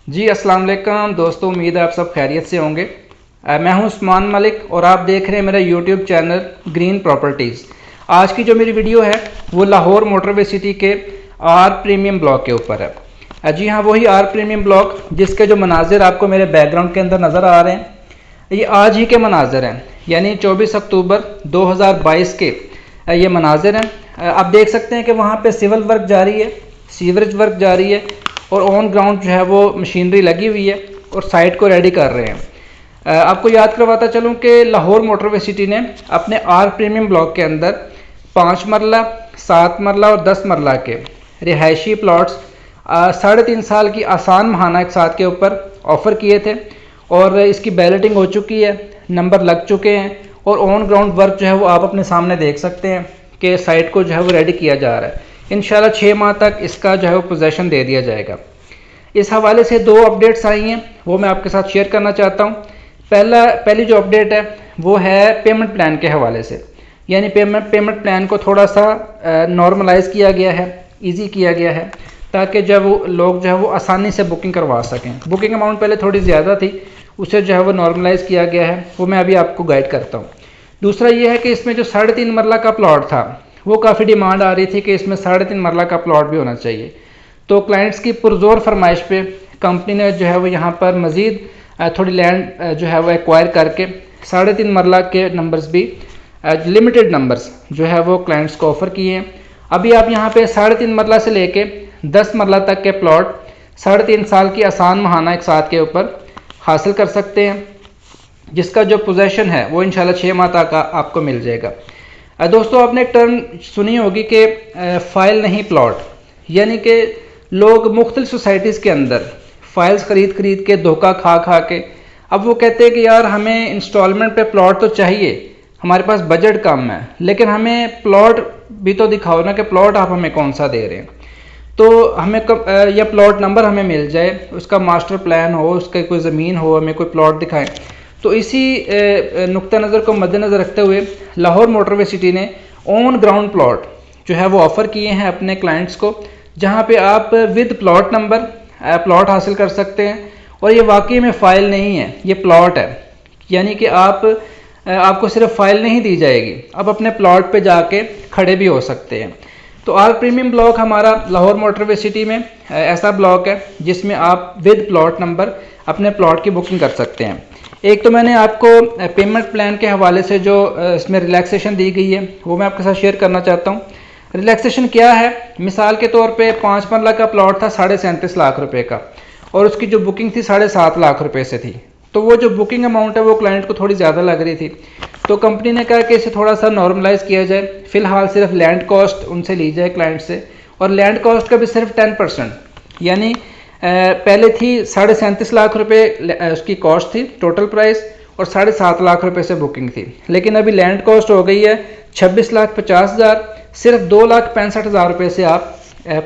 जी अस्सलाम वालेकुम दोस्तों, उम्मीद है आप सब खैरियत से होंगे। मैं हूं उस्मान मलिक और आप देख रहे हैं मेरा यूट्यूब चैनल ग्रीन प्रॉपर्टीज़। आज की जो मेरी वीडियो है वो लाहौर मोटरवे सिटी के आर प्रीमियम ब्लॉक के ऊपर है। जी हाँ, वही आर प्रीमियम ब्लॉक जिसके जो मनाजिर आपको मेरे बैकग्राउंड के अंदर नज़र आ रहे हैं, ये आज ही के मनाजिर हैं, यानी 24 अक्टूबर 2022 के ये मनाजिर हैं। आप देख सकते हैं कि वहाँ पे सिविल वर्क जारी है, सीवरेज वर्क जारी है और ऑन ग्राउंड जो है वो मशीनरी लगी हुई है और साइट को रेडी कर रहे हैं। आपको याद करवाता चलूँ कि लाहौर मोटरवे सिटी ने अपने आर प्रीमियम ब्लॉक के अंदर 5 मरला, 7 मरला और 10 मरला के रिहायशी प्लॉट्स 3.5 साल की आसान महाना एक साथ के ऊपर ऑफ़र किए थे और इसकी बैलेटिंग हो चुकी है, नंबर लग चुके हैं और ऑन ग्राउंड वर्क जो है वो आप अपने सामने देख सकते हैं कि साइट को जो है वो रेडी किया जा रहा है। इंशाल्लाह 6 माह तक इसका जो है वो पोजेसन दे दिया जाएगा। इस हवाले से 2 अपडेट्स आई हैं, वो मैं आपके साथ शेयर करना चाहता हूँ। पहली जो अपडेट है वो है पेमेंट प्लान के हवाले से, यानी पेमेंट प्लान को थोड़ा सा नॉर्मलाइज़ किया गया है, ईजी किया गया है, ताकि जब वो लोग जो है वो आसानी से बुकिंग करवा सकें। बुकिंग अमाउंट पहले थोड़ी ज़्यादा थी, उसे जो है वो नॉर्मलाइज़ किया गया है, वो मैं अभी आपको गाइड करता हूँ। दूसरा ये है कि इसमें जो 3.5 मरला का प्लॉट था वो काफ़ी डिमांड आ रही थी कि इसमें 3.5 मरला का प्लॉट भी होना चाहिए। तो क्लाइंट्स की पुरजोर फरमाइश पे कंपनी ने जो है वो यहाँ पर मज़ीद थोड़ी लैंड जो है वो एक्वायर करके 3.5 मरला के नंबर्स भी लिमिटेड नंबर्स जो है वो क्लाइंट्स को ऑफ़र किए हैं। अभी आप यहाँ पे 3.5 मरला से लेके 10 मरला तक के प्लॉट 3.5 साल की आसान महाना एक साथ के ऊपर हासिल कर सकते हैं, जिसका जो पोजेसन है वो इंशाल्लाह 6 माह तक आपको मिल जाएगा। दोस्तों, आपने एक टर्म सुनी होगी कि फ़ाइल नहीं प्लॉट, यानी कि लोग मुख्तलिफ सोसाइटीज़ के अंदर फ़ाइल्स खरीद के धोखा खा के अब वो कहते हैं कि यार हमें इंस्टॉलमेंट पे प्लॉट तो चाहिए, हमारे पास बजट कम है, लेकिन हमें प्लॉट भी तो दिखाओ ना कि प्लॉट आप हमें कौन सा दे रहे हैं। तो हमें या प्लॉट नंबर हमें मिल जाए, उसका मास्टर प्लान हो, उसका कोई ज़मीन हो, हमें कोई प्लॉट दिखाएं। तो इसी नुक्ता नज़र को मद्देनज़र रखते हुए लाहौर मोटरवे सिटी ने ऑन ग्राउंड प्लॉट जो है वो ऑफ़र किए हैं अपने क्लाइंट्स को, जहां पे आप विद प्लॉट नंबर प्लॉट हासिल कर सकते हैं। और ये वाकई में फ़ाइल नहीं है, ये प्लॉट है, यानी कि आपको सिर्फ फ़ाइल नहीं दी जाएगी, आप अपने प्लॉट पे जाके खड़े भी हो सकते हैं। तो आर प्रीमियम ब्लॉक हमारा लाहौर मोटरवे सिटी में ऐसा ब्लॉक है जिसमें आप विद प्लॉट नंबर अपने प्लॉट की बुकिंग कर सकते हैं। एक तो मैंने आपको पेमेंट प्लान के हवाले से जो इसमें रिलैक्सेशन दी गई है वो मैं आपके साथ शेयर करना चाहता हूँ। रिलैक्सेशन क्या है? मिसाल के तौर पे 5 मरला का प्लॉट था 37.5 लाख रुपए का और उसकी जो बुकिंग थी 7.5 लाख रुपए से थी। तो वो जो बुकिंग अमाउंट है वो क्लाइंट को थोड़ी ज़्यादा लग रही थी, तो कंपनी ने कहा कि इसे थोड़ा सा नॉर्मलाइज़ किया जाए। फ़िलहाल सिर्फ लैंड कॉस्ट उनसे ली जाए क्लाइंट से, और लैंड कॉस्ट का भी सिर्फ 10%, यानी पहले थी 37.5 लाख रुपए उसकी कॉस्ट थी टोटल प्राइस और 7.5 लाख रुपए से बुकिंग थी। लेकिन अभी लैंड कॉस्ट हो गई है 26,50,000, सिर्फ 2,65,000 रुपये से आप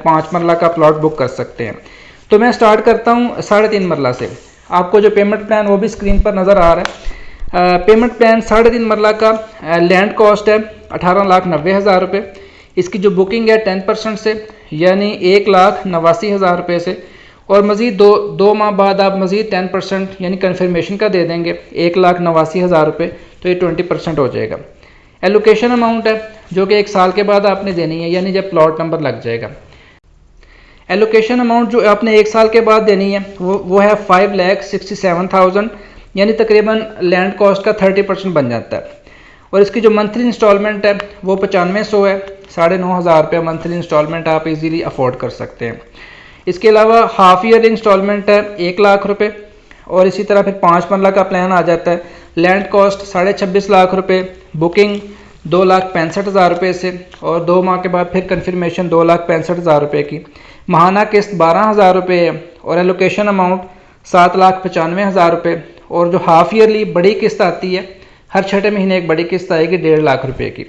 5 मरला का प्लॉट बुक कर सकते हैं। तो मैं स्टार्ट करता हूँ 3.5 मरला से। आपको जो पेमेंट प्लान वो भी स्क्रीन पर नज़र आ रहा है। पेमेंट प्लान 3.5 मरला का लैंड कॉस्ट है 18,90,000 रुपये। इसकी जो बुकिंग है 10% से, यानी 1,89,000 रुपये से, और मज़ीद दो माह बाद आप मज़ीद 10% यानी कन्फर्मेशन का दे देंगे 1,89,000 रुपये, तो ये 20% हो जाएगा। एलोकेशन अमाउंट है जो कि 1 साल के बाद आपने देनी है, यानी जब प्लॉट नंबर लग जाएगा। एलोकेशन अमाउंट जो आपने 1 साल के बाद देनी है वो है 5,67,000, यानी तकरीबन लैंड कॉस्ट का 30% बन जाता है। और इसकी जो मंथली इंस्टॉलमेंट है वो 9500 है, 9,500 रुपये मंथली इंस्टॉलमेंट आप इजीली अफोर्ड कर सकते हैं। इसके अलावा हाफ ईयर इंस्टॉलमेंट है 1 लाख रुपये, और इसी तरह फिर 5 मरला का प्लान आ जाता है। लैंड कॉस्ट 26.5 लाख रुपये, बुकिंग 2,65,000 रुपये से, और 2 माह के बाद फिर कन्फर्मेशन 2,65,000 रुपये की। महाना किस्त 12,000 रुपये है, और एलोकेशन अमाउंट 7,95,000 रुपये। और जो हाफ ईयरली बड़ी किस्त आती है, हर 6 महीने एक बड़ी किस्त आएगी 1.5 लाख रुपये की।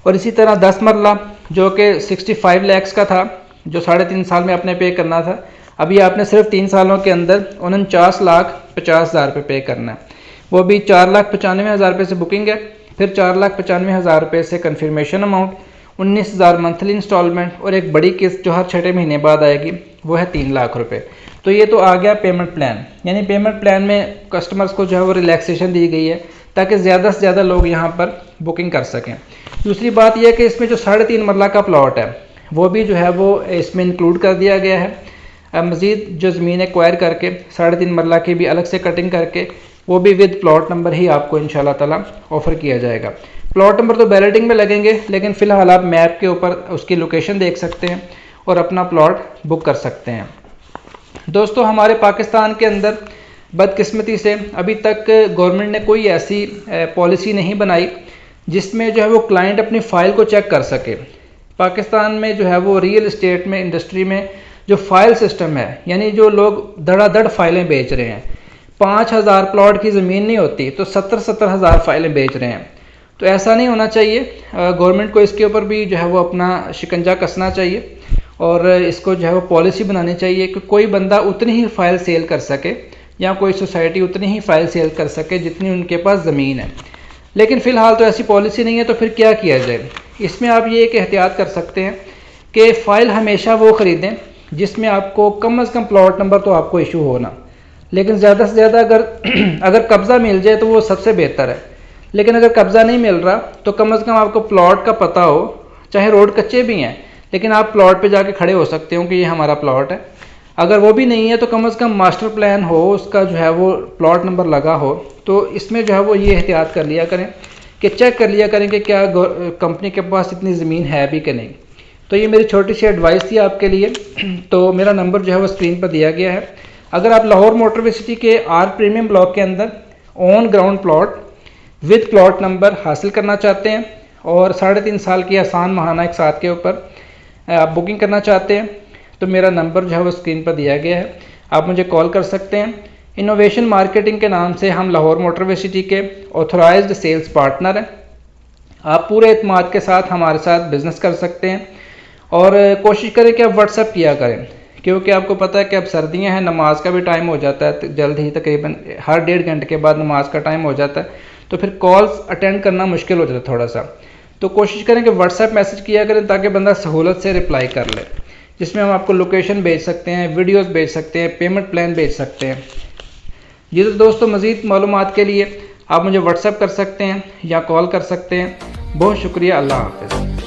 और इसी तरह 10 मरला जो कि 65 लैक्स का था, जो 3.5 साल में आपने पे करना था, अभी आपने सिर्फ 3 सालों के अंदर 49,50,000 रुपये पे करना है। वो भी 4,95,000 रुपये से बुकिंग है, फिर 4,95,000 रुपये से कन्फर्मेशन अमाउंट, 19,000 मंथली इंस्टॉलमेंट, और एक बड़ी किस्त जो हर 6 महीने बाद आएगी वो है 3 लाख रुपये। तो ये तो आ गया पेमेंट प्लान, यानी पेमेंट प्लान में कस्टमर्स को जो है वो रिलैक्सेशन दी गई है ताकि ज़्यादा से ज़्यादा लोग यहाँ पर बुकिंग कर सकें। दूसरी बात यह है कि इसमें जो 3.5 मरला का प्लॉट है वो भी जो है वो इसमें इंक्लूड कर दिया गया है। मज़ीद जो ज़मीन एक्वायर करके 3.5 मरला की भी अलग से कटिंग करके वो भी विद प्लॉट नंबर ही आपको इंशाल्लाह ताला ऑफ़र किया जाएगा। प्लॉट नंबर तो बैलेटिंग में लगेंगे, लेकिन फ़िलहाल आप मैप के ऊपर उसकी लोकेशन देख सकते हैं और अपना प्लॉट बुक कर सकते हैं। दोस्तों, हमारे पाकिस्तान के अंदर बदकिस्मती से अभी तक गवर्नमेंट ने कोई ऐसी पॉलिसी नहीं बनाई जिसमें जो है वो क्लाइंट अपनी फ़ाइल को चेक कर सके। पाकिस्तान में जो है वो रियल इस्टेट में, इंडस्ट्री में जो फ़ाइल सिस्टम है, यानी जो लोग धड़ाधड़ फाइलें बेच रहे हैं, 5,000 प्लॉट की ज़मीन नहीं होती तो 70-70 हज़ार फाइलें बेच रहे हैं। तो ऐसा नहीं होना चाहिए। गवर्नमेंट को इसके ऊपर भी जो है वो अपना शिकंजा कसना चाहिए और इसको जो है वो पॉलिसी बनानी चाहिए कि कोई बंदा उतनी ही फ़ाइल सेल कर सके या कोई सोसाइटी उतनी ही फ़ाइल सेल कर सके जितनी उनके पास ज़मीन है। लेकिन फ़िलहाल तो ऐसी पॉलिसी नहीं है, तो फिर क्या किया जाए? इसमें आप ये एक एहतियात कर सकते हैं कि फ़ाइल हमेशा वो ख़रीदें जिसमें आपको कम से कम प्लॉट नंबर तो आपको इशू होना, लेकिन ज़्यादा से ज़्यादा अगर कब्ज़ा मिल जाए तो वो सबसे बेहतर है। लेकिन अगर कब्ज़ा नहीं मिल रहा तो कम से कम आपको प्लॉट का पता हो, चाहे रोड कच्चे भी हैं लेकिन आप प्लॉट पे जाके खड़े हो सकते हो कि ये हमारा प्लॉट है। अगर वो भी नहीं है तो कम से कम मास्टर प्लान हो, उसका जो है वो प्लॉट नंबर लगा हो। तो इसमें जो है वो ये एहतियात कर लिया करें कि चेक कर लिया करें कि क्या कंपनी के पास इतनी ज़मीन है भी कि नहीं। तो ये मेरी छोटी सी एडवाइस थी आपके लिए। तो मेरा नंबर जो है वो स्क्रीन पर दिया गया है। अगर आप लाहौर मोटरवे सिटी के आर प्रीमियम ब्लॉक के अंदर on ground plot with plot number हासिल करना चाहते हैं और 3.5 साल की आसान महाना एक साथ के ऊपर आप बुकिंग करना चाहते हैं, तो मेरा नंबर जो है वो स्क्रीन पर दिया गया है। आप मुझे कॉल कर सकते हैं। इनोवेशन मार्केटिंग के नाम से हम लाहौर मोटरवे सिटी के ऑथराइज्ड सेल्स पार्टनर हैं। आप पूरे एतमाद के साथ हमारे साथ बिज़नेस कर सकते हैं और कोशिश करें कि आप व्हाट्सएप किया करें, क्योंकि आपको पता है कि अब सर्दियां हैं, नमाज का भी टाइम हो जाता है जल्द ही, तकरीबन हर 1.5 घंटे के बाद नमाज का टाइम हो जाता है, तो फिर कॉल्स अटेंड करना मुश्किल हो जाता है थोड़ा सा। तो कोशिश करें कि व्हाट्सएप मैसेज किया करें ताकि बंदा सहूलत से रिप्लाई कर ले, जिसमें हम आपको लोकेशन भेज सकते हैं, वीडियोस भेज सकते हैं, पेमेंट प्लान भेज सकते हैं। जी तो दोस्तों, मज़ीद मालूमात के लिए आप मुझे व्हाट्सएप कर सकते हैं या कॉल कर सकते हैं। बहुत शुक्रिया। अल्लाह हाफ़िज़।